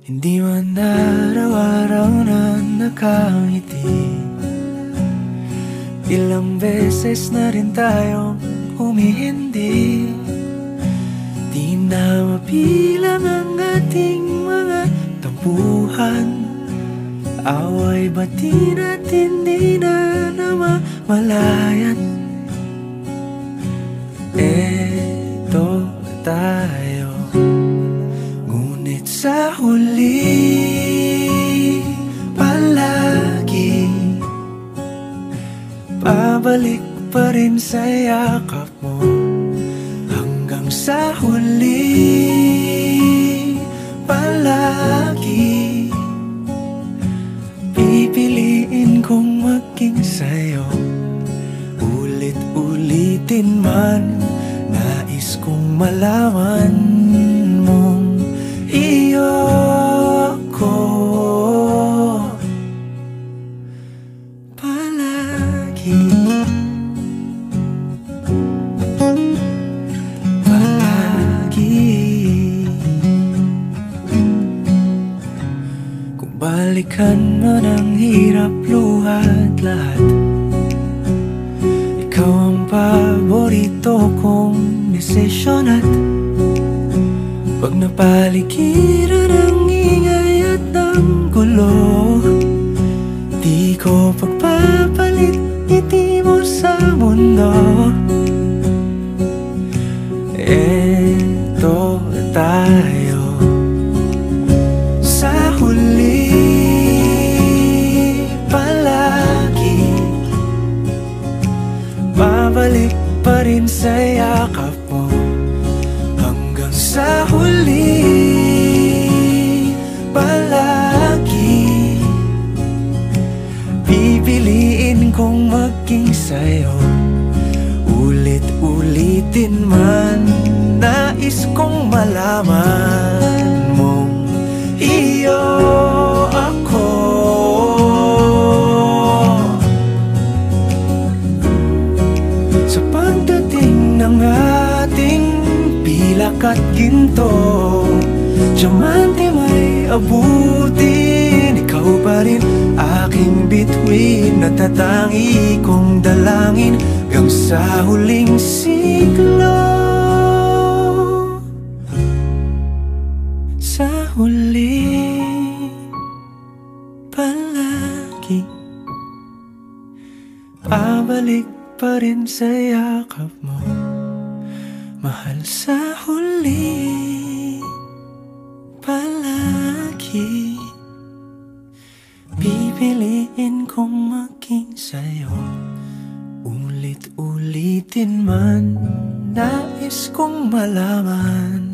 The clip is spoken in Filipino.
Hindi man araw-araw na nakangiti. Ilang beses na rin tayong humihindi. Di na mapilang ang ating mga tampuhan. Away bati natin di na namamalayan. Eto tayo, ngunit sa huli palagi pabalik pa rin sa yakap mo. Hanggang sa huli palagi pipiliin kong maging sa'yo. Ulit-ulitin man, nais kong malaman mong iyo ako palagi. Kung balikan man ang hirap, luhat lahat, ikaw ang paborito kong desisyon. At pag napaligiran ang ingay at ng gulo, di ko pagpapalit ngiti mo sa mundo. Eto tayo sa huli palagi, babalik pa rin sa yakap mo. Hanggang sa huli palagi pipiliin kong maging sa'yo. Ulit-ulitin man, nais kong malaman mong iyo ako. Sa pagdating ng ating pilak at ginto, diamante may abutin, ikaw pa rin aking bituin. Natatangi kong dalangin hanggang sa huling siglo. Sa huli palagi pabalik pa rin sa yakap mo, mahal. Sa huli palagi pipiliin kong maging sa'yo. Ulit-ulitin man, nais kong malaman